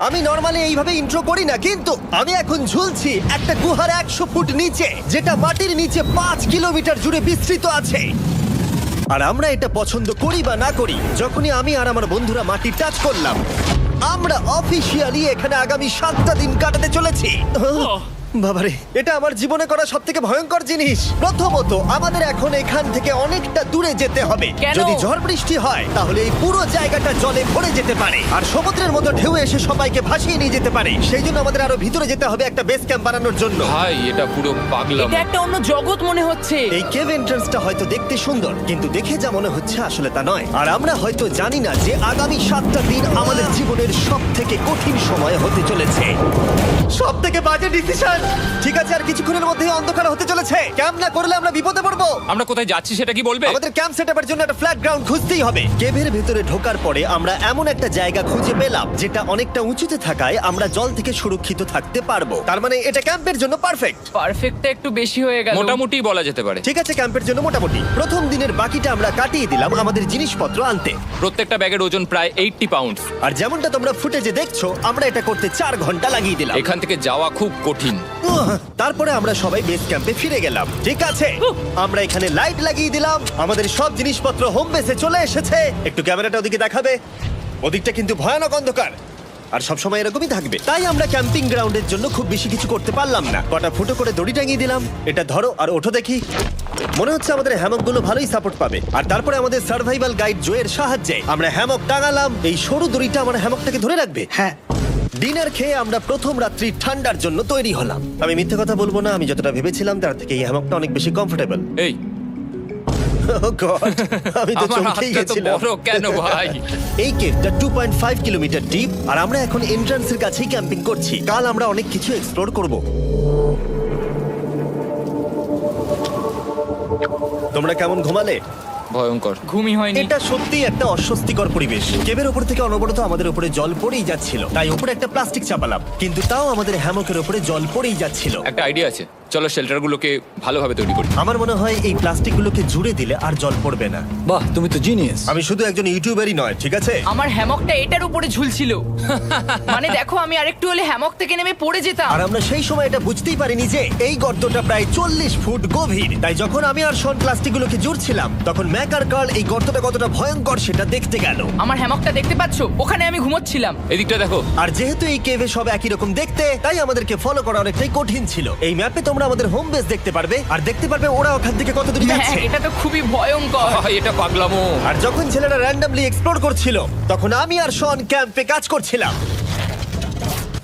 আমি নরমালি এইভাবে ইন্ট্রো করি না, কিন্তু আমি এখন ঝুলছি একটা গুহার 100 ফুট নিচে, যেটা মাটির নিচে 5 কিলোমিটার জুড়ে বিস্তৃত আছে। আর আমরা এটা পছন্দ করি বা না করি, যখনই আমি আর আমার বন্ধুরা মাটি টাচ করলাম, আমরা অফিসিয়ালি এখানে আগামী 7টা দিন কাটাতে চলেছি। বাবারে, এটা আমার জীবনে করা সবথেকে ভয়ঙ্কর জিনিস। প্রথমত, আমাদের এখন এখান থেকে অনেকটা দূরে যেতে হবে। কেন? যদি ঝড় বৃষ্টি হয় তাহলে এই পুরো জায়গাটা জলে ভরে যেতে পারে, আর সমুদ্রের মতো ঢেউ এসে সবাইকে ভাসিয়ে নিয়ে যেতে পারে। সেই জন্য আমাদের আরো ভিতরে যেতে হবে একটা বেস ক্যাম্প বানানোর জন্য। ভাই এটা পুরো পাগলাম। এটা একটা অন্য জগৎ মনে হচ্ছে। এই কেভ এন্ট্রান্সটা হয়তো দেখতে সুন্দর, কিন্তু দেখে যা মনে হচ্ছে আসলে তা নয়। আর আমরা হয়তো জানি না যে আগামী 7টা দিন আমাদের জীবনের সব থেকে কঠিন সময় হতে চলেছে। সব থেকে বাজে ডিসিশন। ঠিক আছে, আর কিছুক্ষণের মধ্যেই অন্ধকার হতে চলেছে। ক্যাম্প না করলে আমরা বিপদে পড়বো। আমরা কোথায় যাচ্ছি সেটা কি বলবে? আমাদের ক্যাম্প সেটআপের জন্য একটা ফ্ল্যাট গ্রাউন্ড খুঁজতেই হবে। কেভের ভেতরে ঢোকার পরে আমরা এমন একটা জায়গা খুঁজে পেলাম যেটা অনেকটা উঁচুতে থাকায় আমরা জল থেকে সুরক্ষিত থাকতে পারবো। তার মানে এটা ক্যাম্পের জন্য পারফেক্ট। পারফেক্টটা একটু বেশি হয়ে গেল। মোটামুটি বলা যেতে পারে। ঠিক আছে, ক্যাম্পের জন্য মোটামুটি। প্রথম দিনের বাকিটা আমরা কাটিয়ে দিলাম আমাদের জিনিসপত্র আনতে। প্রত্যেকটা ব্যাগের ওজন প্রায় 80 পাউন্ড। আর যেমনটা তোমরা ফুটেজে দেখছো, আমরা এটা করতে 4 ঘন্টা লাগিয়ে দিলাম। এখান থেকে যাওয়া খুব কঠিন। তারপরে আমরা সবাই বেস ক্যাম্পে ফিরে গেলাম। ঠিক আছে, আমরা এখানে লাইট লাগিয়ে দিলাম। আমাদের সব জিনিসপত্র হোম বেসে চলে এসেছে। একটু ক্যামেরাটা ওদিকে দেখাবে? ওদিকটা কিন্তু ভয়ানক অন্ধকার, আর সবসময় এরকমই থাকবে। তাই আমরা ক্যাম্পিং গ্রাউন্ডের জন্য খুব বেশি কিছু করতে পারলাম না। কটা ফুটো করে দড়ি টাঙিয়ে দিলাম। এটা ধরো আর ওঠো দেখি। মনে হচ্ছে আমাদের হ্যামকগুলো ভালোই সাপোর্ট পাবে। আর তারপরে আমাদের সার্ভাইভাল গাইড জোয়ের সাহায্যে আমরা হ্যামক টাঙালাম। এই সরু দড়িটা আমার হ্যামকটাকে ধরে রাখবে। হ্যাঁ। ডিনার খেয়ে আমরা প্রথম রাত্রি ঠান্ডার জন্য তৈরি হলাম। আমি মিথ্যে কথা বলবো না, আমি যতটা ভেবেছিলাম তার থেকে এই হ্যামকটা অনেক বেশি কমফোর্টেবল। এই আমি তো আমার চমকেই হাতটা তো গেছিলাম। বড় কেন ভাই? এই কেভটা 2.5 কিলোমিটার ডিপ, আর আমরা এখন এন্ট্রান্সের কাছেই ক্যাম্পিং করছি। কাল আমরা অনেক কিছু এক্সপ্লোর করব। তোমরা কেমন ঘুমালে? ভয়ঙ্কর। ঘুমই হয়নি। এটা সত্যি একটা অস্বস্তিকর পরিবেশ। কেভের উপর থেকে অনবরত আমাদের উপরে জল পড়েই যাচ্ছিল, তাই উপরে একটা প্লাস্টিক চাপালাম, কিন্তু তাও আমাদের হ্যামকের উপরে জল পড়েই যাচ্ছিল। একটা আইডিয়া আছে, চলো শেল্টারগুলোকে ভালোভাবে তৈরি করি। আমার মনে হয় এই প্লাস্টিকগুলোকে জুড়ে দিলে আর জল পড়বে না। বাহ, তুমি তো জিনিয়াস। আমি শুধু একজন ইউটিউবারই নয়, ঠিক আছে? আমার হ্যামকটা এটার উপরে ঝুলছিল। মানে দেখো, আমি আরেকটু হলে হ্যামক থেকে নেমে পড়ে যেতাম। আর আমরা সেই সময় এটা বুঝতেই পারিনি যে এই গর্তটা প্রায় 40 ফুট গভীর। তাই যখন আমি আর শন প্লাস্টিকগুলোকে জুড়ছিলাম, তখন ম্যাক আর কার্ল এই গর্তটা কতটা ভয়ঙ্কর সেটা দেখতে গেল। আমার হ্যামকটা দেখতে পাচ্ছো? ওখানে আমি ঘুমোচ্ছিলাম। এদিকটা দেখো। আর যেহেতু এই কেভে সব একই রকম দেখতে, তাই আমাদেরকে ফলো করা অনেকটাই কঠিন ছিল। এই ম্যাপে তোমরা আমাদের হোম বেস দেখতে পারবে, আর দেখতে পারবে ওরা ওখান থেকে কত দূর হ্যাঁ, যাচ্ছে। এটা তো খুবই ভয়ঙ্কর। ভাই এটা পাগলামো। আর যখন ছেলেরা র্যান্ডমলি এক্সপ্লোর করছিল, তখন আমি আর শন ক্যাম্পে কাজ করছিলাম।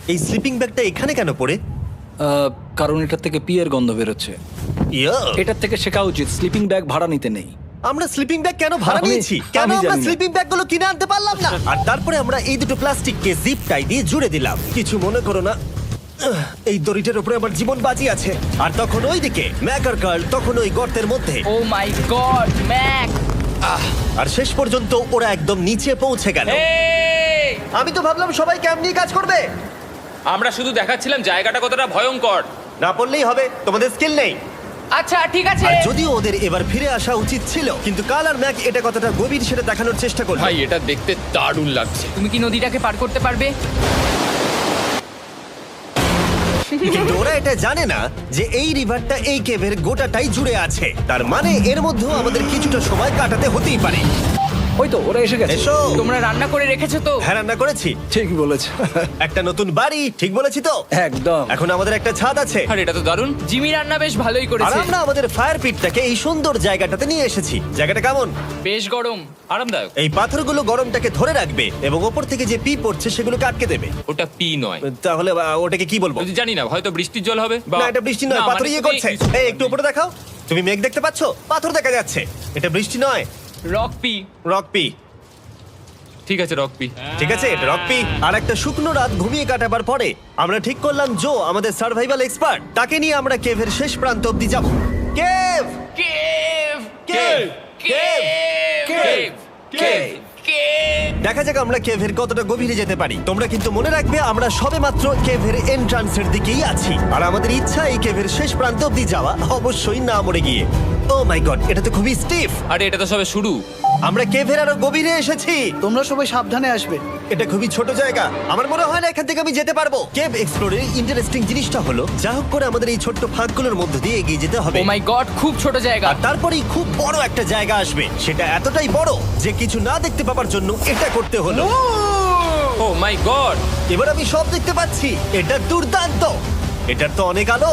এই স্লিপিং ব্যাগটা এখানে কেন পড়ে? কারণ এটার থেকে পিয়ের গন্ধ বেরোচ্ছে। ইয়া, এটার থেকে শেখা উচিত স্লিপিং ব্যাগ ভাড়া নিতে নেই। আমরা স্লিপিং ব্যাগ কেন ভাড়া আমি- নিয়েছি? কেন আমি আমরা জানি না। স্লিপিং ব্যাগগুলো কিনে আনতে পারলাম না? আর তারপরে আমরা এই দুটো প্লাস্টিককে জিপ টাই দিয়ে জুড়ে দিলাম। কিছু মনে করো না, এই দড়িটার উপরে আমার জীবন বাজি আছে। আর তখন ওইদিকে ম্যাক আর কার্ল তখন ওই গর্তের মধ্যে। ও মাই গড, ম্যাক! আর শেষ পর্যন্ত ওরা একদম নিচে পৌঁছে গেল। এই! আমি তো ভাবলাম সবাই ক্যাম্প নিয়ে কাজ করবে। আমরা শুধু দেখাচ্ছিলাম জায়গাটা কতটা ভয়ঙ্কর। না পড়লেই হবে, তোমাদের স্কিল নেই। আচ্ছা ঠিক আছে। আর যদিও ওদের এবার ফিরে আসা উচিত ছিল, কিন্তু কাল আর ম্যাক এটা কতটা গভীর সেটা দেখানোর চেষ্টা করলো। ভাই এটা দেখতে দারুণ লাগছে। তুমি কি নদীটাকে পার করতে পারবে? কিন্তু ওরা এটা জানে না যে এই রিভারটা এই কেভের গোটাটাই জুড়ে আছে। তার মানে এর মধ্যেও আমাদের কিছুটা সময় কাটাতে হতেই পারে। ওই তো ওরা এসে গেছে। এসো। তোমরা রান্না করে রেখেছো তো? হ্যাঁ, রান্না করেছি। ঠিক বলেছ। একটা নতুন বাড়ি, ঠিক বলেছি তো? একদম। এখন আমাদের একটা ছাদ আছে। আর এটা তো দারুণ। জিমি রান্না বেশ ভালোই আর করেছে। আমরা আমাদের ফায়ার পিটটাকে এই সুন্দর জায়গাটাতে নিয়ে এসেছি। জায়গাটা কেমন? বেশ গরম। আরামদায়ক। এই পাথরগুলো গরমটাকে ধরে রাখবে এবং ওপর থেকে যে পি পড়ছে সেগুলোকে আটকে দেবে। ওটা পি নয়। তাহলে ওটাকে কি বলবো? যদি জানি না, হয়তো বৃষ্টির জল হবে বা না, এটা বৃষ্টি নয়, না, পাথর মানে ইয়ে তুমি- করছে। এই একটু উপরে দেখাও। তুমি মেঘ দেখতে পাচ্ছো? পাথর দেখা যাচ্ছে। এটা বৃষ্টি নয়, রক পি। Rock P. ঠিক আছে, রক পি। ঠিক আছে, এটা রক পি। আর একটা শুকনো রাত ঘুমিয়ে কাটাবার পরে আমরা ঠিক করলাম জো আমাদের সার্ভাইভাল এক্সপার্ট, তাকে নিয়ে আমরা কেভের শেষ প্রান্ত অব্দি যাব। Cave, cave! Cave, cave, cave! Cave. দেখা যাক আমরা কেভের কতটা গভীরে যেতে পারি। তোমরা কিন্তু মনে রাখবে আমরা সবেমাত্র কেভের এন্ট্রান্সের দিকেই আছি, আর আমাদের ইচ্ছা এই কেভের শেষ প্রান্ত অব্দি যাওয়া, অবশ্যই না মরে গিয়ে। ও মাই গড, এটা তো খুবই স্টিফ। আরে এটা তো সবে শুরু। আমরা কেভের আরো গভীরে এসেছি। তোমরা সবাই সাবধানে আসবে। এটা খুবই ছোট জায়গা, আমার মনে হয় না এখান থেকে আমি যেতে পারবো। কেভ এক্সপ্লোরের ইন্টারেস্টিং জিনিসটা হলো যা হোক করে আমাদের এই ছোট্ট ফাঁকগুলোর মধ্যে দিয়ে এগিয়ে যেতে হবে। ও মাই গড, খুব ছোট জায়গা। আর তারপরেই খুব বড় একটা জায়গা আসবে, সেটা এতটাই বড় যে কিছু না দেখতে পাওয়ার জন্য এটা করতে হলো। ও মাই গড। এবার আমি সব দেখতে পাচ্ছি, এটা দুর্দান্ত। এটার তো অনেক আলো।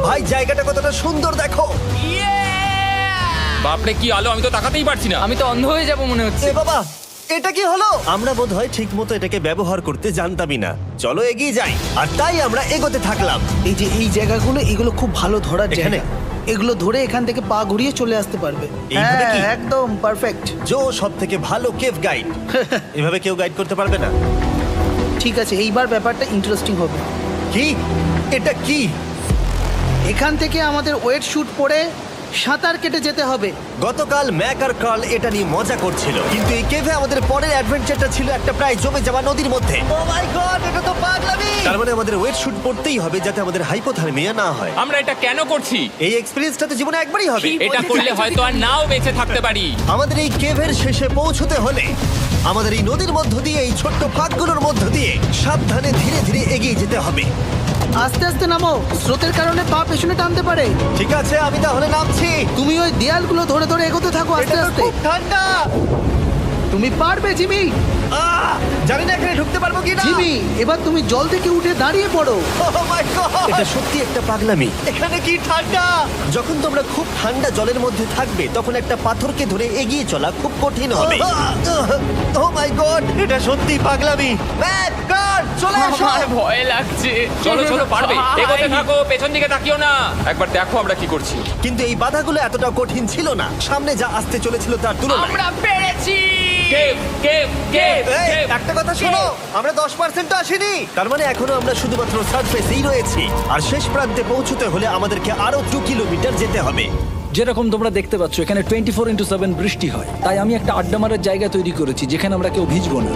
ভাই জায়গাটা কতটা সুন্দর দেখো। বাপরে কি আলো, আমি তো তাকাতেই পারছি না। আমি তো অন্ধ হয়ে যাব মনে হচ্ছে। এ বাবা, এটা কি হলো? আমরা বোধহয় ঠিক মতো এটাকে ব্যবহার করতে জানতামই না। চলো এগিয়ে যাই। আর তাই আমরা এগোতে থাকলাম। এই যে এই জায়গাগুলো, এগুলো খুব ভালো ধরার এখানে? জায়গা। এগুলো ধরে এখান থেকে পা ঘুরিয়ে চলে আসতে পারবে। এইভাবে কি? হ্যাঁ, একদম পারফেক্ট। জো সব থেকে ভালো কেভ গাইড। এভাবে কেউ গাইড করতে পারবে না। ঠিক আছে, এইবার ব্যাপারটা ইন্টারেস্টিং হবে। কি? এটা কি? এখান থেকে আমাদের ওয়েট শুট পরে সাঁতার কেটে যেতে হবে। গতকাল ম্যাক আর কার্ল এটা নিয়ে মজা করছিল, কিন্তু এই কেভে আমাদের পরের অ্যাডভেঞ্চারটা ছিল একটা প্রায় জমে যাওয়া নদীর মধ্যে। ও মাই গড, এটা তো পাগলামি! তার মানে আমাদের ওয়েট শুট পড়তেই হবে যাতে আমাদের হাইপোথার্মিয়া না হয়। আমরা এটা কেন করছি? এই এক্সপেরিয়েন্সটা তো জীবনে একবারই হবে। কি? এটা করলে হয়তো আর নাও বেঁচে থাকতে পারি। আমাদের এই কেভের শেষে পৌঁছতে হলে আমাদের এই নদীর মধ্য দিয়ে, এই ছোট্ট ফাঁকগুলোর মধ্য দিয়ে সাবধানে ধীরে ধীরে এগিয়ে যেতে হবে। আস্তে আস্তে নামো, স্রোতের কারণে পা পেছনে টানতে পারে। ঠিক আছে, আমি তাহলে নামছি। তুমি ওই দেয়ালগুলো ধরে ধরে এগোতে থাকো আস্তে এটা তো আস্তে। খুব ঠান্ডা। তুমি পারবে জিমি। জানি না এখানে ঢুকতে পারবো কিনা। জিমি, এবার তুমি জল থেকে উঠে দাঁড়িয়ে পড়ো। Oh my God! এটা সত্যি একটা পাগলামি। এখানে কি ঠান্ডা! যখন তোমরা খুব ঠান্ডা জলের মধ্যে থাকবে তখন একটা পাথরকে ধরে এগিয়ে চলা খুব কঠিন হবে। ও মাই গড, এটা সত্যি পাগলামি। ম্যাক, গড, চলে এসো। আমার ভয় লাগছে। চলো চলো, পারবে। ভাই। এগোতে থাকো, পেছন দিকে তাকিও না। একবার দেখো আমরা কি করছি। কিন্তু এই বাধাগুলো এতটা কঠিন ছিল না সামনে যা আসতে চলেছিল তার তুলনায়। আমরা পেরেছি। কেভ কেভ কেভ এই, কেভ। একটা কথা শোনো, আমরা 10% আসিনি। তার মানে এখনো আমরা শুধুমাত্র সার্ফেসেই রয়েছি, আর শেষ প্রান্তে পৌঁছতে হলে আমাদেরকে আরো 2 কিলোমিটার যেতে হবে। যেরকম তোমরা দেখতে পাচ্ছ এখানে 24/7 বৃষ্টি হয়, তাই আমি একটা আড্ডা মারার জায়গা তৈরি করেছি যেখানে আমরা কেউ ভিজবো না।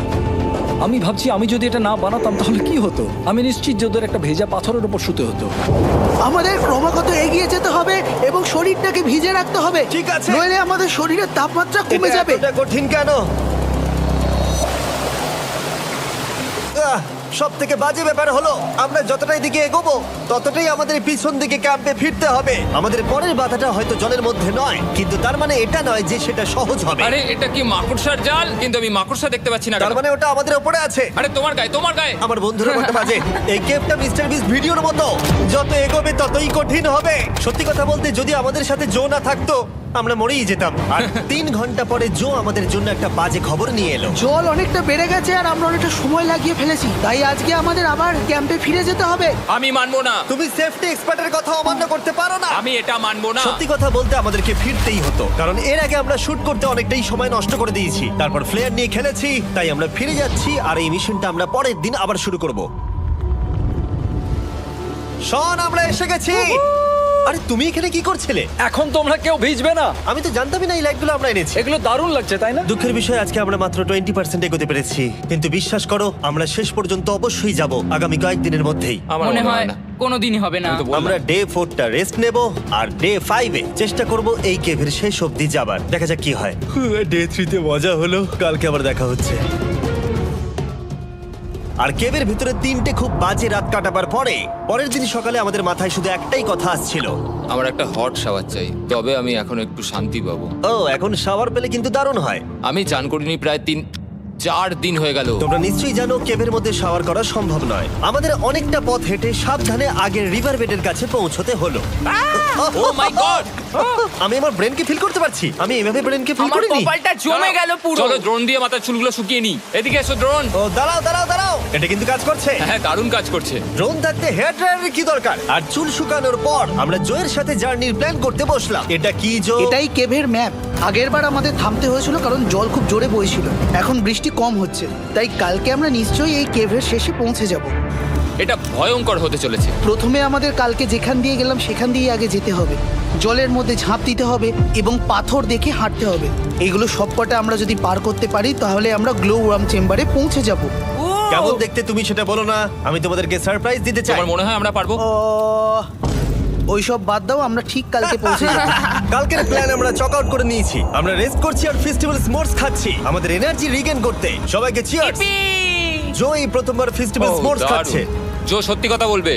আমি ভাবছি আমি যদি এটা না বানাতাম তাহলে কি হতো। আমি নিশ্চিত যে ওদের একটা ভেজা পাথরের উপর শুতে হতো। আমাদের ক্রমাগত এগিয়ে যেতে হবে এবং শরীরটাকে ভিজে রাখতে হবে। ঠিক আছে। নইলে আমাদের শরীরের তাপমাত্রা কমে এটা যাবে। এতটা কঠিন কেন? সব থেকে বাজে ব্যাপার হলো আমরা যতটাই দিকে এগোবো ততটাই আমাদের পিছন দিকে ক্যাম্পে ফিরতে হবে। আমাদের পরের বাধাটা হয়তো জলের মধ্যে নয়, কিন্তু তার মানে এটা নয় যে সেটা সহজ হবে। আরে এটা কি মাকড়সার জাল? কিন্তু আমি মাকড়সা দেখতে পাচ্ছি না। তার কেন? মানে ওটা আমাদের উপরে আছে। আরে তোমার গায়ে, তোমার গায়ে। আমার বন্ধুরা বলতে বাজে। এই কেভটা মিস্টার বিস্ট ভিডিওর মতো, যত এগোবে ততই কঠিন হবে। সত্যি কথা বলতে যদি আমাদের সাথে জো না থাকতো আমরা মরেই যেতাম। আর 3 ঘন্টা পরে জো আমাদের জন্য একটা বাজে খবর নিয়ে এলো। জল অনেকটা বেড়ে গেছে আর আমরা অনেকটা সময় লাগিয়ে ফেলেছি, তাই আজকে আমাদের আবার ক্যাম্পে ফিরে যেতে হবে। আমি মানবো না। তুমি সেফটি এক্সপার্টের কথা অমান্য করতে পারো না। আমি এটা মানবো না। সত্যি কথা বলতে আমাদেরকে ফিরতেই হতো, কারণ এর আগে আমরা শুট করতে অনেকটাই সময় নষ্ট করে দিয়েছি। তারপর ফ্লেয়ার নিয়ে খেলেছি, তাই আমরা ফিরে যাচ্ছি আর এই মিশনটা আমরা পরের দিন আবার শুরু করব। শন, আমরা এসে গেছি। আরে তুমি এখানে কি করছিলে? এখন তোমরা কেউ ভিজবে না। আমি তো জানতামই না এই লাইটগুলো আমরা এনেছি। এগুলো দারুণ লাগছে তাই না? দুঃখের বিষয় আজকে আমরা মাত্র 20% এগোতে পেরেছি, কিন্তু বিশ্বাস করো আমরা শেষ পর্যন্ত অবশ্যই যাব আগামী কয়েকদিনের মধ্যেই। আমার মনে হয় না। কোনোদিনই হবে না। আমি তো বললাম। আমরা ডে 4টা রেস্ট নেব আর ডে 5-এ চেষ্টা করব এই কেভের শেষ অবধি যাবার। দেখা যাক কি হয়। ডে 3-তে মজা হলো, কালকে আবার দেখা হচ্ছে। আর কেভের ভিতরে 3টে খুব বাজে রাত কাটাবার পরে পরের দিন সকালে আমাদের মাথায় শুধু একটাই কথা আসছিল। আমার একটা হট শাওয়ার চাই, তবে আমি এখন একটু শান্তি পাবো। ও, এখন শাওয়ার পেলে কিন্তু দারুণ হয়। আমি চান করিনি প্রায় 3-4 দিন হয়ে গেল। তোমরা নিশ্চয়ই জানো কেভের মধ্যে শাওয়ার করা সম্ভব নয়। আমাদের অনেকটা পথ হেঁটে সাবধানে আগের রিভার বেডের কাছে পৌঁছতে হলো। ও মাই গড! আমি আমার ব্রেনকে ফিল করতে পারছি। আমি এভাবে ব্রেনকে ফিল আমার করিনি। কপালটা জমে গেল পুরো। চলো ড্রোন দিয়ে মাথার চুলগুলো শুকিয়ে নি। এদিকে এসো ড্রোন। ও দাঁড়াও দাঁড়াও দাঁড়াও, এটা কিন্তু কাজ করছে। হ্যাঁ, দারুণ কাজ করছে। ড্রোন থাকতে হেয়ার ড্রায়ারের কি দরকার? আর চুল শুকানোর পর আমরা জয়ের সাথে জার্নির প্ল্যান করতে বসলাম। এটা কি জো? এটাই কেভের ম্যাপ। আগেরবার আমাদের থামতে হয়েছিল কারণ জল খুব জোরে বইছিল। এখন বৃষ্টি কম হচ্ছে, তাই কালকে আমরা নিশ্চয়ই এই কেভের শেষে পৌঁছে যাব। এটা ভয়ঙ্কর হতে চলেছে। প্রথমে আমাদের কালকে যেখান দিয়ে গেলাম সেখান দিয়ে আগে যেতে হবে। জলের মধ্যে ঝাঁপ দিতে হবে এবং পাথর দেখে হাঁটতে হবে। এগুলো সবকটা আমরা যদি পার করতে পারি তাহলে আমরা গ্লো ওয়ার্ম চেম্বারে পৌঁছে যাব। কেমন দেখতে তুমি সেটা বলো না, আমি তোমাদেরকে সারপ্রাইজ দিতে চাই। তোমার মনে হয় আমরা পারবো? ওইসব বাদ দাও, আমরা ঠিক কালকে পৌঁছে যাবো। কালকের প্ল্যান আমরা চক আউট করে নিয়েছি। আমরা রেস্ট করছি আর ফেস্টিভ্যাল স্মোর্স খাচ্ছি আমাদের এনার্জি রিগেন করতে। সবাইকে চিয়ার্স। Yippee! জো এই প্রথমবার ফেস্টিভ্যাল ও, স্মোর্স দারুণ। খাচ্ছে। জো সত্যি কথা বলবে।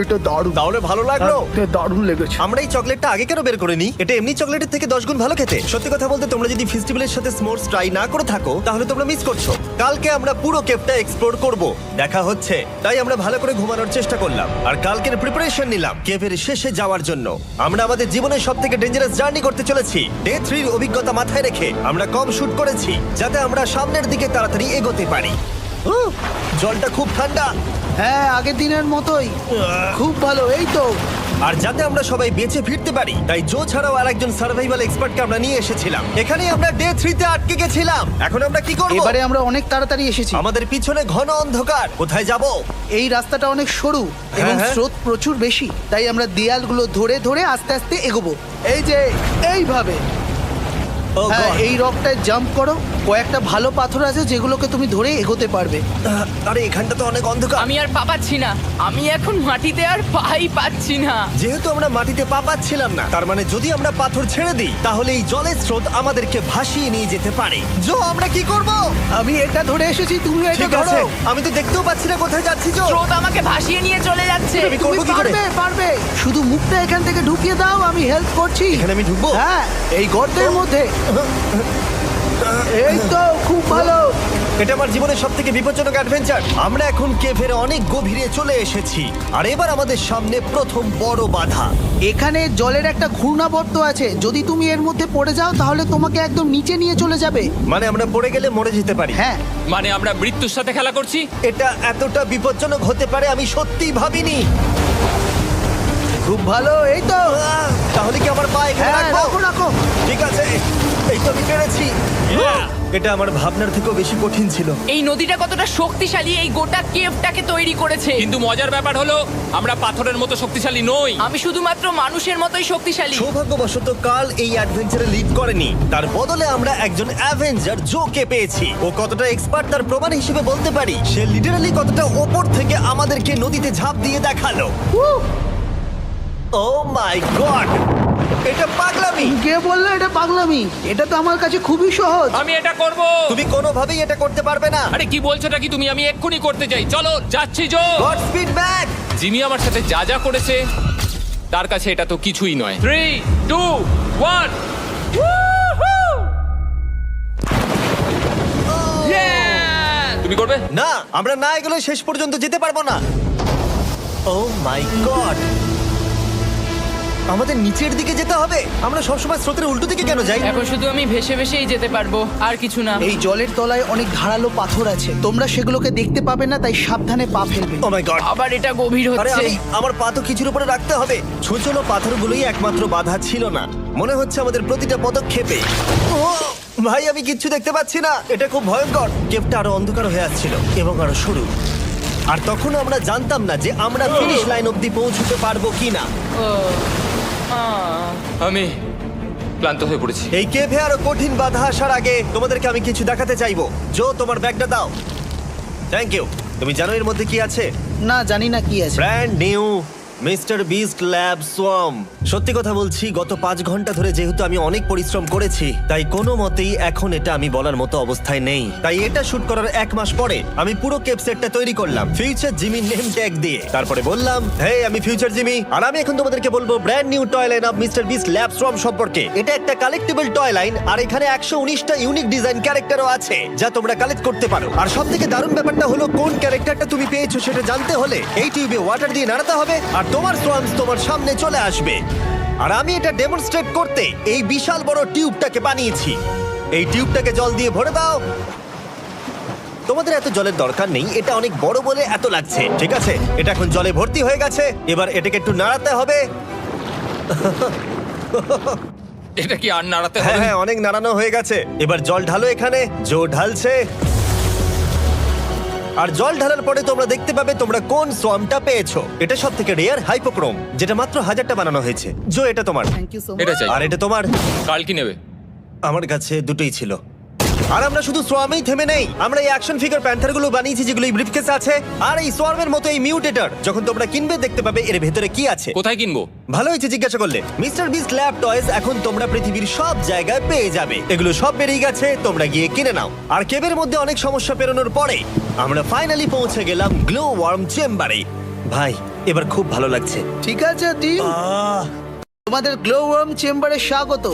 এটা দারুণ, তাহলে ভালো লাগলো? দারুণ লেগেছে। আমরা এই চকলেটটা আগে কেন বের করে নিই? এটা এমনি চকলেটের থেকে 10 গুণ ভালো খেতে। সত্যি কথা বলতে তোমরা যদি ফেস্টিভ্যালের সাথে স্মোর্স ট্রাই না করে থাকো তাহলে তোমরা মিস করছো। কালকে আমরা পুরো কেভটা এক্সপ্লোর করব, দেখা হচ্ছে। তাই আমরা ভালো করে ঘুমানোর চেষ্টা করলাম আর কালকের প্রিপারেশন নিলাম কেভের শেষে যাওয়ার জন্য। আমরা আমাদের জীবনের সবথেকে ডেঞ্জারাস জার্নি করতে চলেছি। ডে 3 এর অভিজ্ঞতা মাথায় রেখে আমরা কম শুট করেছি যাতে আমরা সামনের দিকে তাড়াতাড়ি এগোতে পারি। উহ, জলটা খুব ঠান্ডা। হ্যাঁ, আগের দিনের মতোই, খুব ভালো। এই তো আর যাতে আমরা সবাই বেঁচে ফিরতে পারি তাই জো ছাড়াও আরেকজন সার্ভাইভাল এক্সপার্টকে আমরা নিয়ে এসেছিলাম। এখানেই আমরা ডে 3 তে আটকে গেছিলাম। এখন আমরা কি করব? এবারে আমরা অনেক তাড়াতাড়ি এসেছি। আমাদের পিছনে ঘন অন্ধকার, কোথায় যাব? এই রাস্তাটা অনেক সরু এবং হ্যাঁ। স্রোত প্রচুর বেশি, তাই আমরা দেয়ালগুলো ধরে ধরে আস্তে আস্তে এগোবো। এই যে এইভাবে। Oh হ্যাঁ, God! এই রকটায় জাম্প করো। কয়েকটা ভালো পাথর আছে যেগুলোকে তুমি ধরে এগোতে পারবে। আরে এখানটা তো অনেক অন্ধকার। আমি আর পা পাচ্ছি না, আমি এখন মাটিতে আর পাই পাচ্ছি না। যেহেতু আমরা মাটিতে পা পাচ্ছিলাম না, তার মানে যদি আমরা পাথর ছেড়ে দিই তাহলে এই জলের স্রোত আমাদেরকে ভাসিয়ে নিয়ে যেতে পারে। জো, আমরা কি করব? আমি এটা ধরে এসেছি, তুমি এটা ঠিক ধরো। আছে, আমি তো দেখতেও পাচ্ছি না কোথায় যাচ্ছি। জো, স্রোত আমাকে ভাসিয়ে নিয়ে চলে যাচ্ছে। আমি তুমি করবো কি করে? পারবে, পারবে। শুধু মুখটা এখান থেকে ঢুকিয়ে দাও, আমি হেল্প করছি। এখানে আমি ঢুকবো? হ্যাঁ, এই গর্তের মধ্যে। এই তো, খুব ভালো। এটা আমার জীবনের সবথেকে বিপজ্জনক অ্যাডভেঞ্চার। আমরা এখন কেভের অনেক গভীরে চলে এসেছি আর এবার আমাদের সামনে প্রথম বড় বাধা। এখানে জলের একটা ঘূর্ণাবর্ত আছে, যদি তুমি এর মধ্যে পড়ে যাও তাহলে তোমাকে একদম নিচে নিয়ে চলে যাবে। মানে আমরা পড়ে গেলে মরে যেতে পারি। হ্যাঁ, মানে আমরা মৃত্যুর সাথে খেলা করছি। এটা এতটা বিপজ্জনক হতে পারে আমি সত্যিই ভাবিনি। খুব ভালো। এই তো, তাহলে কি আমার পা এখানে হ্যাঁ, রাখবো? রাখো রাখো। ঠিক আছে, এই তো আমি পেরেছি। এটা আমার ভাবনার থেকেও বেশি কঠিন ছিল। এই নদীটা কতটা শক্তিশালী এই গোটা কেভটাকে তৈরি করেছে। কিন্তু মজার ব্যাপার হলো আমরা পাথরের মতো শক্তিশালী নই। আমি শুধুমাত্র মানুষের মতোই শক্তিশালী। সৌভাগ্যবশত কাল এই অ্যাডভেঞ্চারে লিড করেনি, তার বদলে আমরা একজন অ্যাভেঞ্জার জোকে পেয়েছি। ও কতটা এক্সপার্ট তার প্রমাণ হিসেবে বলতে পারি। সে লিটারালি কতটা ওপর থেকে আমাদেরকে নদীতে ঝাঁপ দিয়ে দেখালো। ও মাই গড, এটা পাগলামি। কে বললো এটা পাগলামি? এটা তো আমার কাছে খুবই সহজ। আমি এটা করব। তুমি কোনোভাবেই এটা করতে পারবে না। আরে কি বলছোটা কি তুমি? আমি এক্ষুনি করতে চাই। চলো যাচ্ছি Joe. Godspeed back. Jimmy আমার সাথে যা যা করেছে তার কাছে এটা তো কিছুই নয়। 3, 2, 1। তুমি করবে? না, আমরা না এগুলো শেষ পর্যন্ত যেতে পারবো না। ও মাই গড, আমাদের নিচের দিকে যেতে হবে। আমরা সবসময় স্রোতের উল্টো দিকে কেন যাই? এখন শুধু আমি ভেসে ভেসেই যেতে পারবো, আর কিছু না। এই জলের তলায় অনেক ধারালো পাথর আছে, তোমরা সেগুলোকে দেখতে পাবে না, তাই সাবধানে পা ফেলবে। ও মাই গড, আবার এটা গভীর আরে হচ্ছে। আমার পা তো কিছুর উপরে রাখতে হবে। ছোট পাথরগুলোই একমাত্র বাধা ছিল না, মনে হচ্ছে আমাদের প্রতিটা পদক্ষেপে। ও ভাই, আমি কিচ্ছু দেখতে পাচ্ছি না। এটা খুব ভয়ঙ্কর। কেভটা আরো অন্ধকার হয়ে আসছিল এবং আরো সরু। আর তখন আমরা জানতাম না যে আমরা ফিনিশ লাইন অবধি পৌঁছতে পারবো কিনা। আমি ক্লান্ত হয়ে পড়েছি। এই কেভে আরো কঠিন বাধা আসার আগে তোমাদেরকে আমি কিছু দেখাতে চাইবো। জো, তোমার ব্যাগটা দাও। Thank you. তুমি জানো এর মধ্যে কি আছে? না, জানি না কি আছে। Brand new mister beast lab swamp. সত্যি কথা বলছি, গত 5 ঘন্টা ধরে যেহেতু আমি অনেক পরিশ্রম করেছি, তাই কোনো মতেই এখন এটা আমি বলার মতো অবস্থায় নেই। তাই এটা শুট করার 1 মাস পরে আমি পুরো কেপ সেটটা তৈরি করলাম ফিউচার জিমি নেম ট্যাগ দিয়ে। তারপরে বললাম, হে, আমি ফিউচার জিমি, আর আমি এখন তোমাদেরকে বলবো brand new toy line of mister beast lab swamp সম্পর্কে। এটা একটা কালেক্টেবল টয় লাইন, আর এখানে 119টা ইউনিক ডিজাইন ক্যারেক্টারও আছে যা তোমরা কালেক্ট করতে পারো। আর সবথেকে দারুণ ব্যাপারটা হলো, কোন ক্যারেক্টারটা তুমি পেয়েছো সেটা জানতে হলে এই টিউবে ওয়াটার দিয়ে নাড়াতে হবে আর তোমার সোয়ামস তোমার সামনে চলে আসবে। আর আমি এটা ডেমনস্ট্রেট করতে এই বিশাল বড় টিউবটাকে বানিয়েছি। এই টিউবটাকে জল দিয়ে ভরে দাও। তোমাদের এত জলের দরকার নেই, এটা অনেক বড় বলে এত লাগছে। ঠিক আছে, এটা এখন জলে ভর্তি হয়ে গেছে। এবার এটাকে একটু নাড়াতে হবে। এটা কি আর নাড়াতে হ্যাঁ হবে? হ্যাঁ, অনেক নাড়ানো হয়ে গেছে। এবার জল ঢালো এখানে। জো ঢালছে। আর জল ঢালার পরে তোমরা দেখতে পাবে তোমরা কোন সোয়ামটা পেয়েছো। এটা সব থেকে রেয়ার হাইপোক্রোম, যেটা মাত্র 1000টা বানানো হয়েছে। জো, এটা তোমার। Thank you so much. এটা চাই। আর এটা তোমার। কাল কি নেবে? আমার কাছে দুটোই ছিল। আর আমরা শুধু সোয়ামেই থেমে নেই, আমরা এই অ্যাকশন ফিগার প্যান্থারগুলো বানিয়েছি যেগুলো এই ব্রিফকেসে আছে। আর এই সোয়ার্মের মতো এই মিউটেটর যখন তোমরা কিনবে দেখতে পাবে এর ভেতরে কি আছে। কোথায় কিনবো? ভালো হয়েছে জিজ্ঞাসা করলে। মিস্টার বিস্ট ল্যাব টয়েস এখন তোমরা পৃথিবীর সব জায়গায় পেয়ে যাবে। এগুলো সব বেরিয়ে গেছে, তোমরা গিয়ে কিনে নাও। আর কেবের মধ্যে অনেক সমস্যা পেরোনোর পরে আমরা ফাইনালি পৌঁছে গেলাম গ্লো ওয়ার্ম চেম্বারে। ভাই এবার খুব ভালো লাগছে। ঠিক আছে টিম, তোমাদের গ্লো ওয়ার্ম চেম্বারে স্বাগত।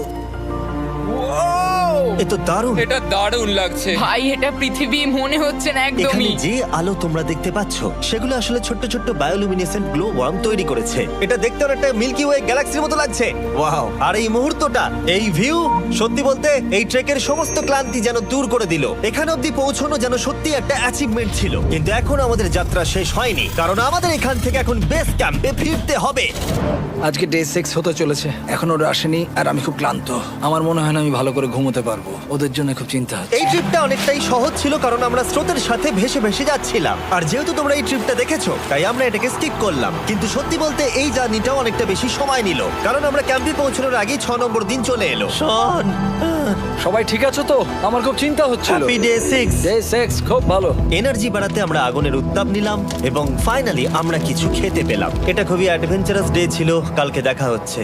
এ তো দারুণ। এটা দারুণ লাগছে। ভাই এটা পৃথিবী মনে হচ্ছে না এখানে একদমই। যে আলো তোমরা দেখতে পাচ্ছ সেগুলো আসলে ছোট্ট ছোট্ট বায়োলুমিনেসেন্ট গ্লো ওয়ার্ম তৈরি করেছে। এটা দেখতে অনেকটা মিল্কি ওয়ে গ্যালাক্সির মতো লাগছে। ওয়াও! আর এই মুহূর্তটা, এই ভিউ, সত্যি বলতে এই ট্রেকের সমস্ত ক্লান্তি যেন দূর করে দিল। এখানে অবধি পৌঁছানো যেন সত্যি একটা অ্যাচিভমেন্ট ছিল। কিন্তু এখন আমাদের যাত্রা শেষ হয়নি, কারণ আমাদের এখান থেকে এখন বেস ক্যাম্পে ফিরতে হবে। আজকে ডে 6 হতে চলেছে, এখনো ওরা আসেনি আর আমি খুব ক্লান্ত। আমার মনে হয় না আমি ভালো করে ঘুমোতে পারবো, ওদের জন্য খুব চিন্তা হচ্ছে। এই ট্রিপটা অনেকটাই সহজ ছিল কারণ আমরা স্রোতের সাথে ভেসে ভেসে যাচ্ছিলাম। আর যেহেতু তোমরা এই ট্রিপটা দেখেছো তাই আমরা এটাকে স্কিপ করলাম। কিন্তু সত্যি বলতে এই জার্নিটাও অনেকটা বেশি সময় নিল, কারণ আমরা ক্যাম্পে পৌঁছানোর আগেই 6 নম্বর দিন চলে এলো। শন, সবাই ঠিক আছে তো? আমার খুব চিন্তা হচ্ছিল। Happy day 6। ডে 6 খুব ভালো। এনার্জি বাড়াতে আমরা আগুনের উত্তাপ নিলাম এবং ফাইনালি আমরা কিছু খেতে পেলাম। এটা খুবই অ্যাডভেঞ্চারাস ডে ছিল। কালকে দেখা হচ্ছে,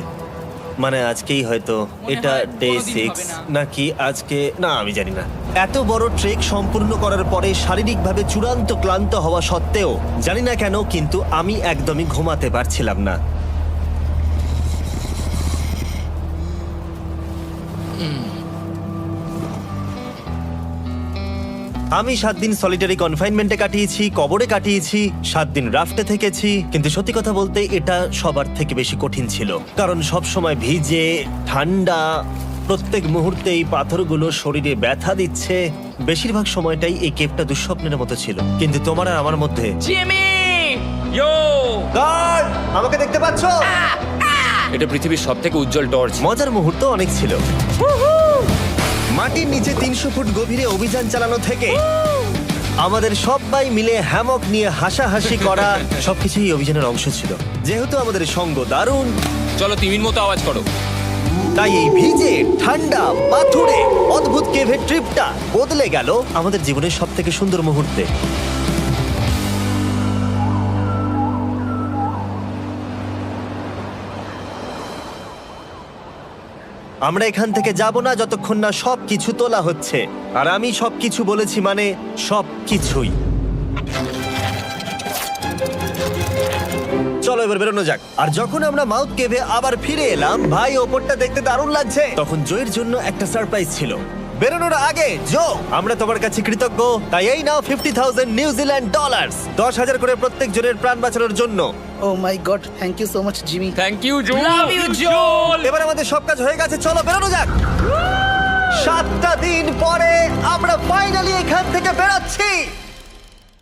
মানে আজকেই হয়তো। এটা হয় ডে কোনোদিন 6 হবে না। নাকি আজকে, না আমি জানি না। এত বড় ট্রেক সম্পূর্ণ করার পরে শারীরিকভাবে চূড়ান্ত ক্লান্ত হওয়া সত্ত্বেও জানি না কেন কিন্তু আমি একদমই ঘুমাতে পারছিলাম না। আমি 7 দিন সলিটারি কনফাইনমেন্টে কাটিয়েছি, কবরে কাটিয়েছি, 7 দিন রাফটে থেকেছি। কিন্তু সত্যি কথা বলতে এটা সবার থেকে বেশি কঠিন ছিল, কারণ সব সময় ভিজে, ঠান্ডা, প্রত্যেক মুহূর্তে এই পাথরগুলো শরীরে ব্যথা দিচ্ছে। বেশিরভাগ সময়টাই এই কেপটা দুঃস্বপ্নের মতো ছিল। কিন্তু তোমার আর আমার মধ্যে জিমি! ইয়ো! গার্ড, আমাকে দেখতে পাচ্ছো? এটা পৃথিবীর সবথেকে উজ্জ্বল টর্চ। মজার মুহূর্ত অনেক ছিল। মাটির নিচে 300 ফুট গভীরে অভিযান চালানো থেকে আমাদের সবাই মিলে হ্যামক নিয়ে হাসাহাসি করা সবকিছুই অভিযানের অংশ ছিল। যেহেতু আমাদের সঙ্গ দারুণ, চলো তিমির মতো আওয়াজ করো। তাই এই ভিজে, ঠান্ডা, পাথুরে অদ্ভুত কেভের ট্রিপটা বদলে গেল আমাদের জীবনের সব থেকে সুন্দর মুহূর্তে। আমরা এখান থেকে যাব না যতক্ষণ না সবকিছু তোলা হচ্ছে। আর আমি সবকিছু বলেছি মানে সবকিছুই। চলো এবার বেরোনো যাক। আর যখন আমরা মাউথ কেভে আবার ফিরে এলাম, ভাই ওপরটা দেখতে দারুণ লাগছে। তখন জয়ের জন্য একটা সারপ্রাইজ ছিল। বেরোনোর আগে জো, আমরা তোমার কাছে কৃতজ্ঞ। তাই এই নাও $50,000 নিউজিল্যান্ড ডলার, 10,000 করে প্রত্যেক জনের প্রাণ বাঁচানোর জন্য। Oh my God, thank you so much Jimmy. Thank you Joe. Love you, Joel! এবার আমাদের সব কাজ হয়ে গেছে, চলো বেরোনো যাক। 7টা দিন পরে আমরা ফাইনালি এখান থেকে বেরোচ্ছি।